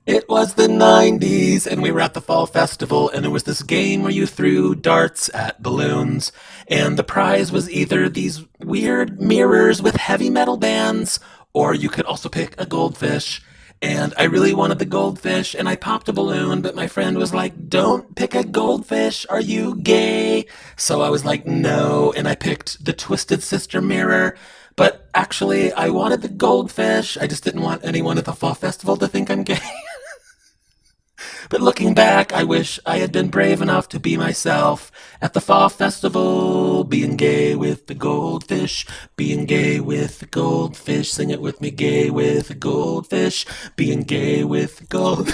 It was the 90s, and we were at the fall festival, and there was this game where you threw darts at balloons, and the prize was either these weird mirrors with heavy metal bands, or you could also pick a goldfish. And I really wanted the goldfish, and I popped a balloon, but my friend was like, "Don't pick a goldfish, are you gay?" So I was like, "No," and I picked the Twisted Sister mirror. But actually, I wanted the goldfish. I just didn't want anyone at the fall festival to think I'm gay. But looking back, I wish I had been brave enough to be myself at the fall festival, being gay with the goldfish, being gay with the goldfish. Sing it with me, gay with the goldfish, being gay with the gold.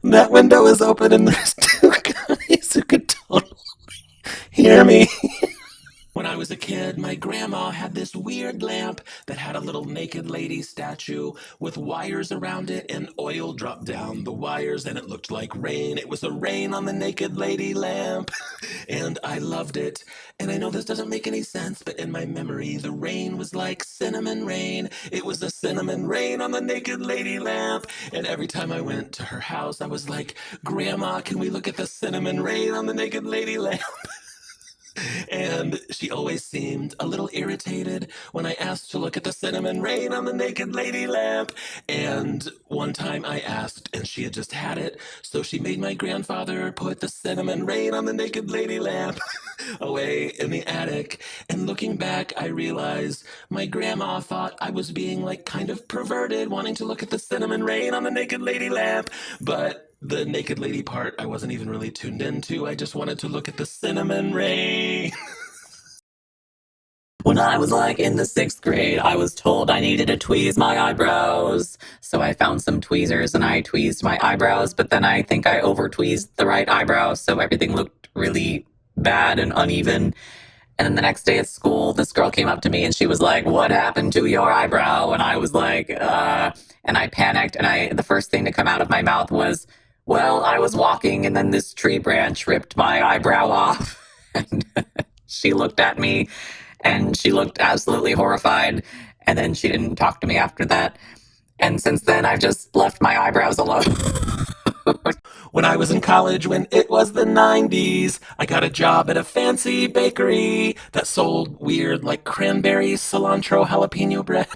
That window is open, and there's two guys who could totally hear me. When I was a kid, my grandma had this weird lamp that had a little naked lady statue with wires around it and oil dropped down the wires, and it looked like rain. It was a rain on the naked lady lamp, and I loved it. And I know this doesn't make any sense, but in my memory, the rain was like cinnamon rain. It was a cinnamon rain on the naked lady lamp. And every time I went to her house, I was like, "Grandma, can we look at the cinnamon rain on the naked lady lamp?" And she always seemed a little irritated when I asked to look at the cinnamon rain on the naked lady lamp. And one time I asked, and she had just had it, so she made my grandfather put the cinnamon rain on the naked lady lamp away in the attic. And looking back, I realized my grandma thought I was being like kind of perverted, wanting to look at the cinnamon rain on the naked lady lamp. But the naked lady part I wasn't even really tuned into. I just wanted to look at the cinnamon rain. When I was like in the sixth grade, I was told I needed to tweeze my eyebrows. So I found some tweezers and I tweezed my eyebrows, but then I think I over tweezed the right eyebrow, so everything looked really bad and uneven. And then the next day at school, this girl came up to me and she was like, "What happened to your eyebrow?" And I was like, and I panicked. And the first thing to come out of my mouth was, "Well, I was walking and then this tree branch ripped my eyebrow off." And she looked at me and she looked absolutely horrified. And then she didn't talk to me after that. And since then, I've just left my eyebrows alone. When I was in college, when it was the 90s, I got a job at a fancy bakery that sold weird, like cranberry, cilantro, jalapeno bread.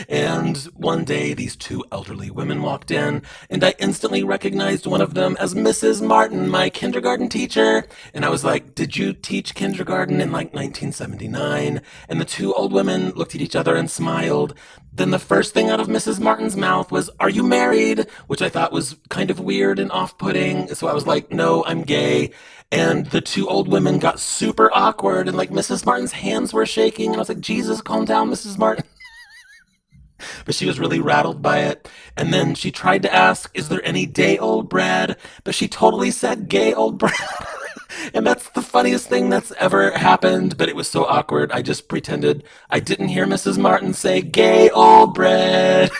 And one day, these two elderly women walked in, and I instantly recognized one of them as Mrs. Martin, my kindergarten teacher. And I was like, "Did you teach kindergarten in like 1979?" And the two old women looked at each other and smiled. Then the first thing out of Mrs. Martin's mouth was, "Are you married?" Which I thought was kind of weird and off putting. So I was like, "No, I'm gay." And the two old women got super awkward, and like Mrs. Martin's hands were shaking. And I was like, "Jesus, calm down, Mrs. Martin." But she was really rattled by it. And then she tried to ask, "Is there any day old bread?" But she totally said gay old bread. And that's the funniest thing that's ever happened. But it was so awkward. I just pretended I didn't hear Mrs. Martin say gay old bread.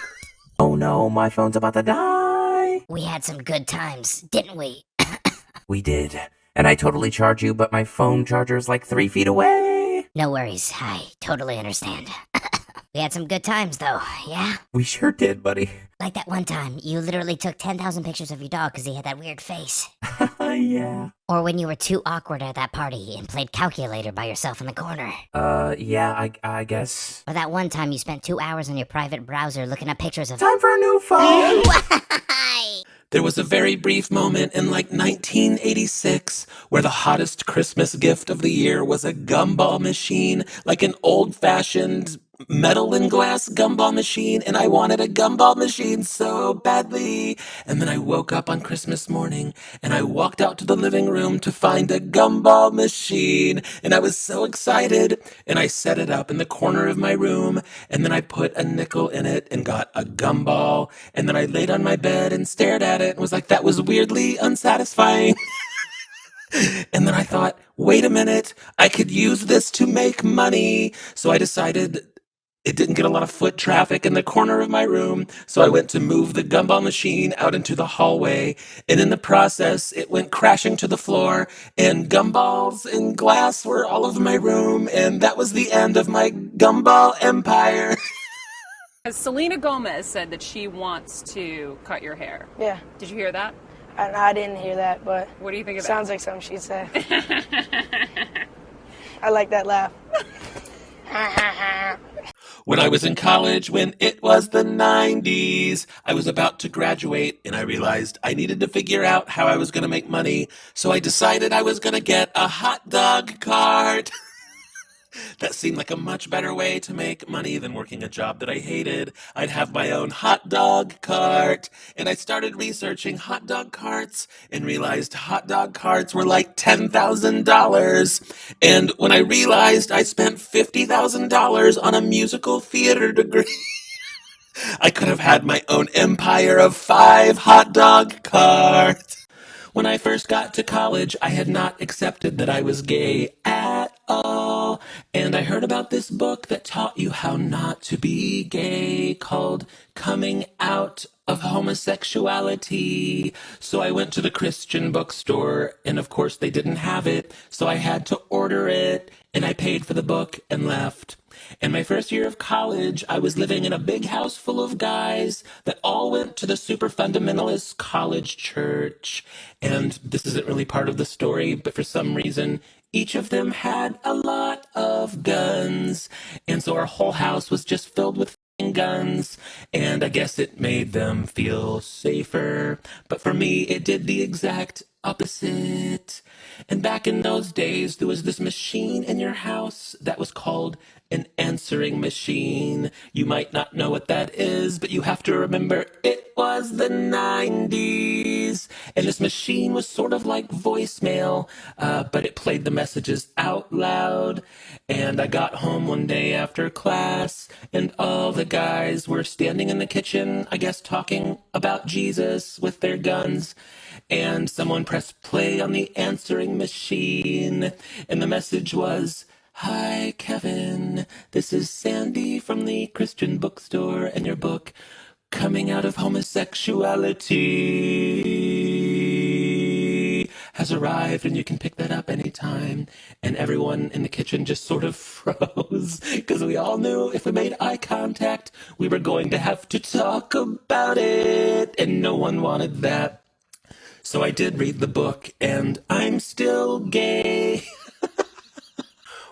Oh no, my phone's about to die. We had some good times, didn't we? We did. And I totally charge you, but my phone charger's like 3 feet away. No worries, I totally understand. We had some good times, though, yeah? We sure did, buddy. Like that one time, you literally took 10,000 pictures of your dog because he had that weird face. Yeah. Or when you were too awkward at that party and played calculator by yourself in the corner. Yeah, I guess. Or that one time you spent 2 hours on your private browser looking up pictures of— Time for a new phone! Why? There was a very brief moment in like 1986 where the hottest Christmas gift of the year was a gumball machine, like an old fashioned metal and glass gumball machine. And I wanted a gumball machine so badly. And then I woke up on Christmas morning and I walked out to the living room to find a gumball machine. And I was so excited. And I set it up in the corner of my room. And then I put a nickel in it and got a gumball. And then I laid on my bed and stared at it and was like, that was weirdly unsatisfying. And then I thought, wait a minute, I could use this to make money. So I decided it didn't get a lot of foot traffic in the corner of my room. So I went to move the gumball machine out into the hallway. And in the process, it went crashing to the floor. And gumballs and glass were all over my room. And that was the end of my gumball empire. Selena Gomez said that she wants to cut your hair. Yeah. Did you hear that? I didn't hear that, but What do you think of sounds like something she'd say. I like that laugh. When I was in college, when it was the 90s, I was about to graduate and I realized I needed to figure out how I was going to make money. So I decided I was going to get a hot dog cart. That seemed like a much better way to make money than working a job that I hated. I'd have my own hot dog cart. And I started researching hot dog carts and realized hot dog carts were like $10,000. And when I realized I spent $50,000 on a musical theater degree, I could have had my own empire of 5 hot dog carts. When I first got to college, I had not accepted that I was gay at all. And I heard about this book that taught you how not to be gay called Coming Out of Homosexuality. So I went to the Christian bookstore, and of course they didn't have it. So I had to order it, and I paid for the book and left. In my first year of college, I was living in a big house full of guys that all went to the super fundamentalist college church. And this isn't really part of the story, but for some reason, each of them had a lot of guns. And so our whole house was just filled with guns, and I guess it made them feel safer. But for me, it did the exact opposite. And back in those days, there was this machine in your house that was called an answering machine. You might not know what that is, but you have to remember it was the 90s. And this machine was sort of like voicemail, but it played the messages out loud. And I got home one day after class, and all the guys were standing in the kitchen, I guess talking about Jesus with their guns. And someone pressed play on the answering machine, and the message was, "Hi, Kevin. This is Sandy from the Christian bookstore, and your book, Coming Out of Homosexuality, has arrived, and you can pick that up anytime." And everyone in the kitchen just sort of froze, because we all knew if we made eye contact, we were going to have to talk about it, and no one wanted that. So I did read the book, and I'm still gay.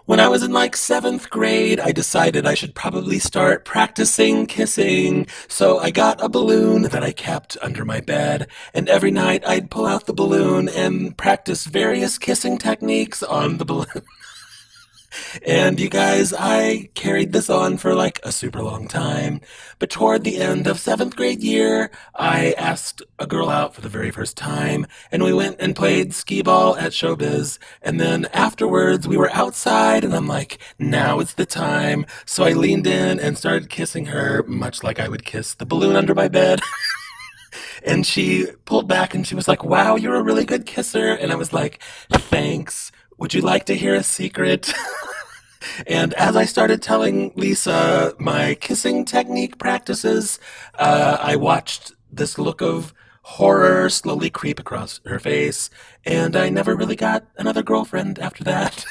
When I was in like 7th grade, I decided I should probably start practicing kissing. So I got a balloon that I kept under my bed, and every night I'd pull out the balloon and practice various kissing techniques on the balloon. And you guys, I carried this on for like a super long time. But toward the end of 7th grade year, I asked a girl out for the very first time, and we went and played skee ball at Showbiz. And then afterwards, we were outside, and I'm like, now it's the time. So I leaned in and started kissing her, much like I would kiss the balloon under my bed. And she pulled back and she was like, wow, you're a really good kisser. And I was like, thanks. Would you like to hear a secret? And as I started telling Lisa my kissing technique practices, I watched this look of horror slowly creep across her face, and I never really got another girlfriend after that.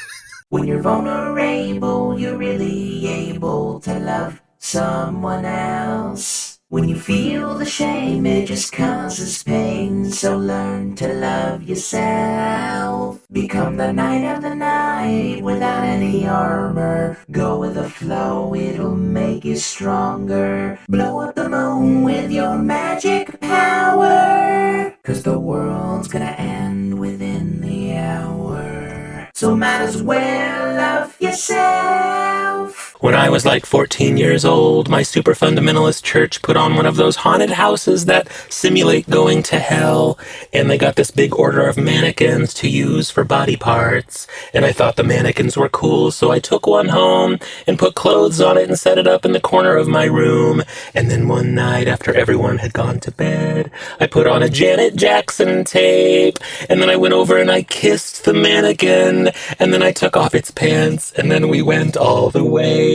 When you're vulnerable, you're really able to love someone else. When you feel the shame, it just causes pain. So learn to love yourself. Become the knight of the night without any armor. Go with the flow, it'll make you stronger. Blow up the moon with your magic power. 'Cause the world's gonna end within the hour. So might as well love yourself. When I was like 14 years old, my super fundamentalist church put on one of those haunted houses that simulate going to hell. And they got this big order of mannequins to use for body parts. And I thought the mannequins were cool, so I took one home and put clothes on it and set it up in the corner of my room. And then one night, after everyone had gone to bed, I put on a Janet Jackson tape. And then I went over and I kissed the mannequin. And then I took off its pants. And then we went all the way.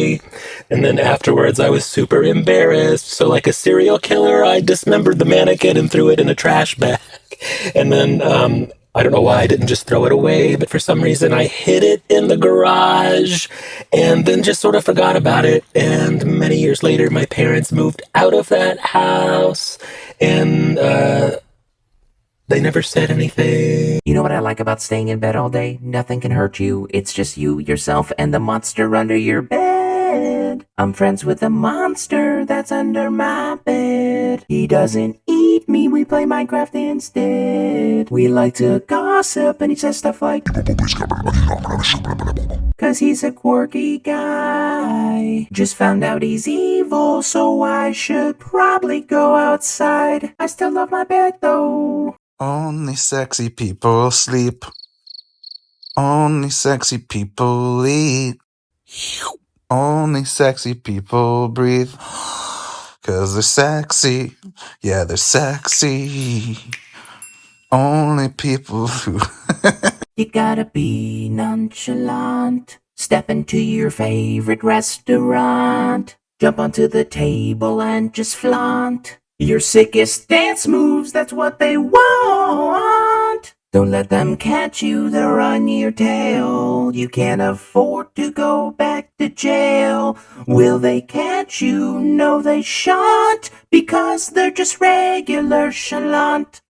And then afterwards, I was super embarrassed. So like a serial killer, I dismembered the mannequin and threw it in a trash bag. And then I don't know why I didn't just throw it away, but for some reason I hid it in the garage and then just sort of forgot about it. And many years later, my parents moved out of that house and they never said anything. You know what I like about staying in bed all day? Nothing can hurt you. It's just you, yourself, and the monster under your bed. I'm friends with the monster that's under my bed. He doesn't eat me, we play Minecraft instead. We like to gossip, and he says stuff like, cause he's a quirky guy. Just found out he's evil, so I should probably go outside. I still love my bed though. Only sexy people sleep. Only sexy people eat. Only sexy people breathe. 'Cause they're sexy. Yeah, they're sexy. Only people who... You gotta be nonchalant. Step into your favorite restaurant. Jump onto the table and just flaunt your sickest dance moves, that's what they want. Don't let them catch you, they're on your tail. You can't afford to go back to jail. Will they catch you? No, they shan't, because they're just regular chalant.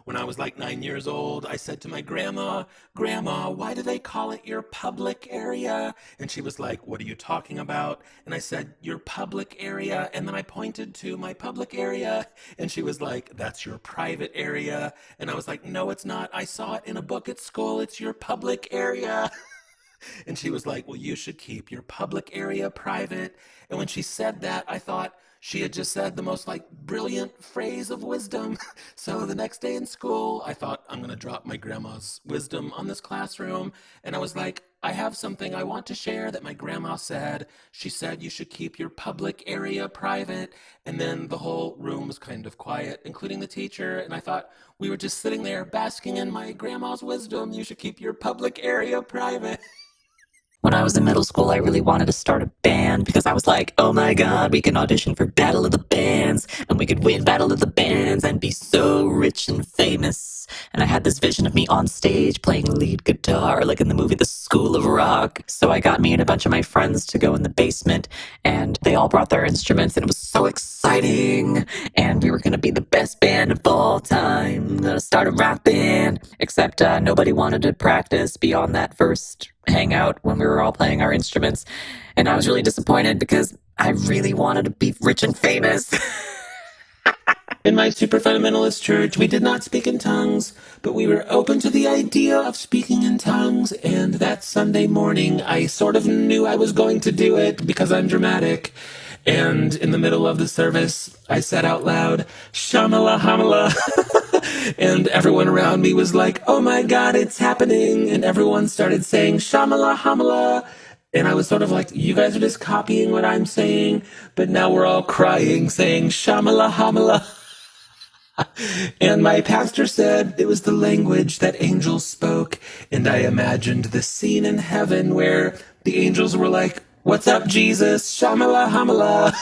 When I was like 9 years old, I said to my grandma, Grandma, why do they call it your public area? And she was like, what are you talking about? And I said, your public area. And then I pointed to my public area. And she was like, that's your private area. And I was like, no, it's not. I saw it in a book at school. It's your public area. And she was like, well, you should keep your public area private. And when she said that, I thought she had just said the most like brilliant phrase of wisdom. So the next day in school, I thought, I'm going to drop my grandma's wisdom on this classroom. And I was like, I have something I want to share that my grandma said. She said you should keep your public area private. And then the whole room was kind of quiet, including the teacher. And I thought, we were just sitting there basking in my grandma's wisdom. You should keep your public area private. When I was in middle school, I really wanted to start a band because I was like, oh my god, we can audition for Battle of the Bands and we could win Battle of the Bands and be so rich and famous. And I had this vision of me on stage playing lead guitar like in the movie The School of Rock. So I got me and a bunch of my friends to go in the basement and they all brought their instruments and it was so exciting. And we were going to be the best band of all time. Gonna start a rock band. Except nobody wanted to practice beyond that first hangout when we were all playing our instruments. And I was really disappointed because I really wanted to be rich and famous. In my super fundamentalist church, we did not speak in tongues, but we were open to the idea of speaking in tongues. And that Sunday morning, I sort of knew I was going to do it because I'm dramatic. And in the middle of the service, I said out loud, Shamala Hamala. And everyone around me was like, oh my God, it's happening. And everyone started saying Shamala Hamala. And I was sort of like, you guys are just copying what I'm saying. But now we're all crying, saying Shamala Hamala. And my pastor said it was the language that angels spoke. And I imagined the scene in heaven where the angels were like, what's up, Jesus? Shamala Hamala.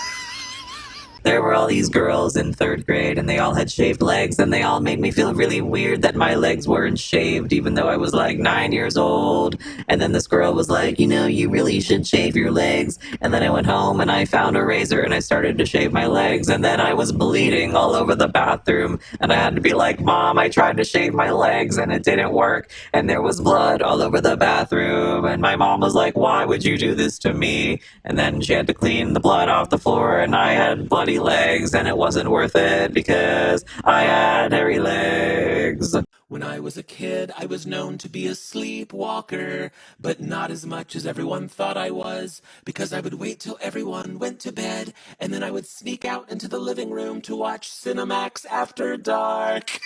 There were all these girls in third grade and they all had shaved legs and they all made me feel really weird that my legs weren't shaved even though I was like 9 years old. And then this girl was like, you know, you really should shave your legs. And then I went home and I found a razor and I started to shave my legs and then I was bleeding all over the bathroom and I had to be like, Mom, I tried to shave my legs and it didn't work and there was blood all over the bathroom and my mom was like, why would you do this to me? And then she had to clean the blood off the floor and I had bloody legs and it wasn't worth it because I had hairy legs. When I was a kid, I was known to be a sleepwalker, but not as much as everyone thought I was, because I would wait till everyone went to bed, and then I would sneak out into the living room to watch Cinemax after dark.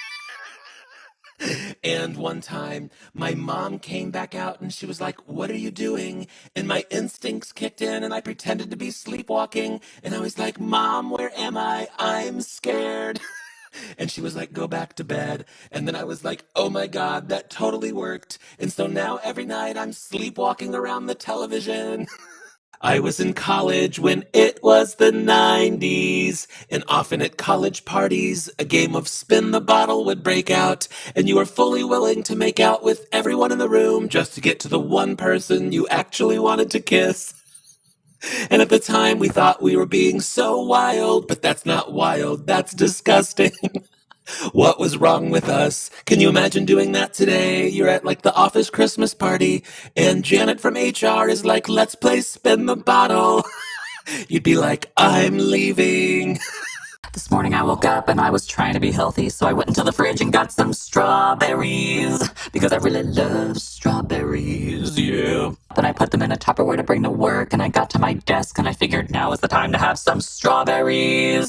And one time, my mom came back out and she was like, what are you doing? And my instincts kicked in and I pretended to be sleepwalking. And I was like, Mom, where am I? I'm scared. And she was like, go back to bed. And then I was like, oh my God, that totally worked. And so now every night I'm sleepwalking around the television. I was in college when it was the 90s, and often at college parties, a game of spin the bottle would break out, and you were fully willing to make out with everyone in the room just to get to the one person you actually wanted to kiss. And at the time, we thought we were being so wild, but that's not wild, that's disgusting. What was wrong with us? Can you imagine doing that today? You're at like the office Christmas party, and Janet from HR is like, let's play spin the bottle. You'd be like, I'm leaving. This morning I woke up and I was trying to be healthy, so I went into the fridge and got some strawberries, because I really love strawberries, yeah. Then I put them in a Tupperware to bring to work, and I got to my desk and I figured now is the time to have some strawberries.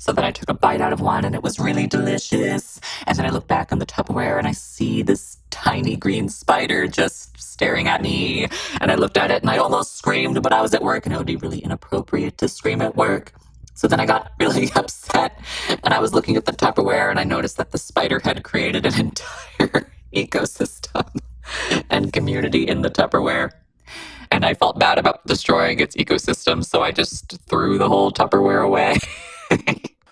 So then I took a bite out of one and it was really delicious. And then I look back on the Tupperware and I see this tiny green spider just staring at me. And I looked at it and I almost screamed, but I was at work and it would be really inappropriate to scream at work. So then I got really upset and I was looking at the Tupperware and I noticed that the spider had created an entire ecosystem and community in the Tupperware. And I felt bad about destroying its ecosystem, so I just threw the whole Tupperware away.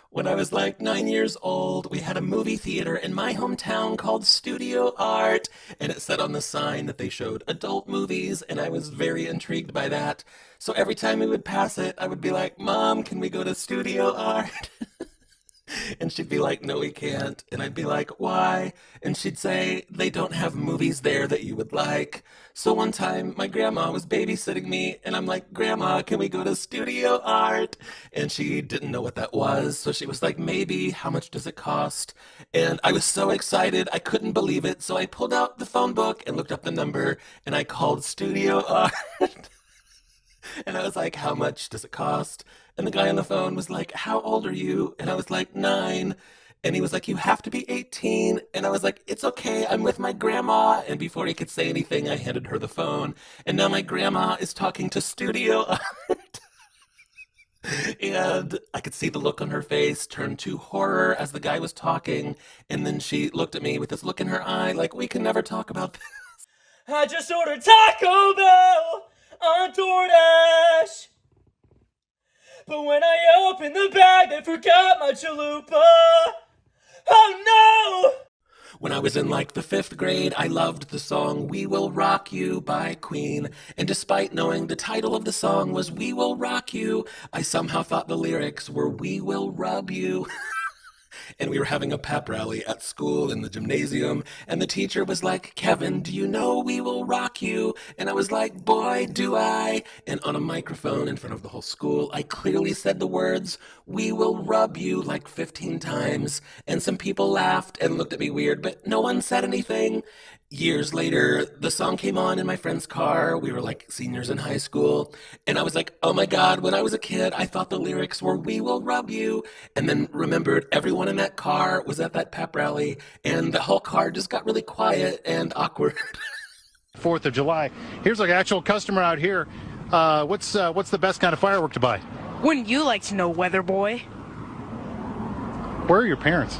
When I was like 9 years old, we had a movie theater in my hometown called Studio Art, and it said on the sign that they showed adult movies, and I was very intrigued by that. So every time we would pass it, I would be like, Mom, can we go to Studio Art? And she'd be like, no, we can't. And I'd be like, why? And she'd say, they don't have movies there that you would like. So one time, my grandma was babysitting me, and I'm like, Grandma, can we go to Studio Art? And she didn't know what that was. So she was like, maybe, how much does it cost? And I was so excited, I couldn't believe it. So I pulled out the phone book and looked up the number, and I called Studio Art. And I was like, how much does it cost? And the guy on the phone was like, how old are you? And I was like, 9. And he was like, you have to be 18. And I was like, it's okay, I'm with my grandma. And before he could say anything, I handed her the phone. And now my grandma is talking to Studio Art. And I could see the look on her face turn to horror as the guy was talking. And then she looked at me with this look in her eye like, we can never talk about this. I just ordered Taco Bell on Doordash, but when I opened the bag, they forgot my chalupa. Oh no! When I was in like the 5th grade, I loved the song We Will Rock You by Queen. And despite knowing the title of the song was We Will Rock You, I somehow thought the lyrics were We Will Rub You. And we were having a pep rally at school in the gymnasium, and the teacher was like, Kevin, do you know We Will Rock You? And I was like, boy, do I. And on a microphone in front of the whole school, I clearly said the words, We Will Rub You, like 15 times. And some people laughed and looked at me weird, but no one said anything. Years later, the song came on in my friend's car. We were like seniors in high school. And I was like, oh my God, when I was a kid, I thought the lyrics were We Will Rub You. And then remembered everyone in that car was at that pep rally. And the whole car just got really quiet and awkward. 4th of July. Here's an actual customer out here. What's the best kind of firework to buy? Wouldn't you like to know, weather boy? Where are your parents?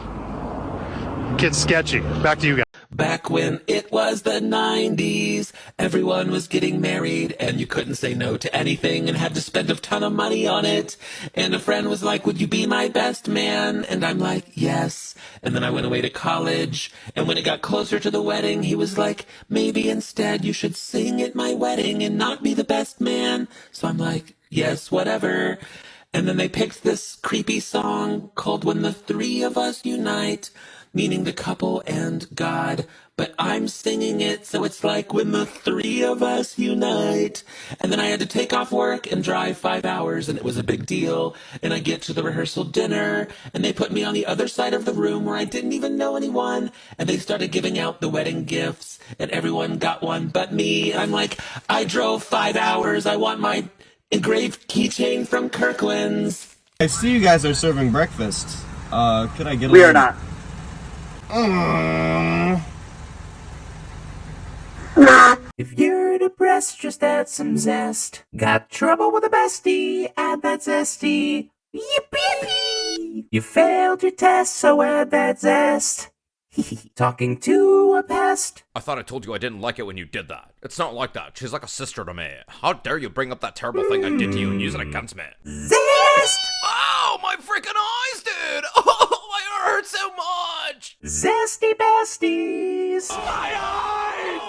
Kid's sketchy. Back to you guys. Back when it was the 90s, everyone was getting married and you couldn't say no to anything and had to spend a ton of money on it. And a friend was like, would you be my best man? And I'm like, yes. And then I went away to college. And when it got closer to the wedding, he was like, maybe instead you should sing at my wedding and not be the best man. So I'm like, yes, whatever. And then they picked this creepy song called When the Three of Us Unite, meaning the couple and God, but I'm singing it, so it's like when the three of us unite. And then I had to take off work and drive 5 hours, and it was a big deal. And I get to the rehearsal dinner, and they put me on the other side of the room where I didn't even know anyone, and they started giving out the wedding gifts, and everyone got one but me. I'm like, I drove 5 hours, I want my engraved keychain from Kirkland's. I see you guys are serving breakfast. Could I get a We are not. If you're depressed, just add some zest. Got trouble with a bestie? Add that zesty. Yippee! You failed your test, so add that zest. Talking to a pest. I thought I told you I didn't like it when you did that. It's not like that. She's like a sister to me. How dare you bring up that terrible thing I did to you and use it against me? Zest! Oh, my freaking eyes, dude! Oh, my hurt so much! Zesty besties! My eyes!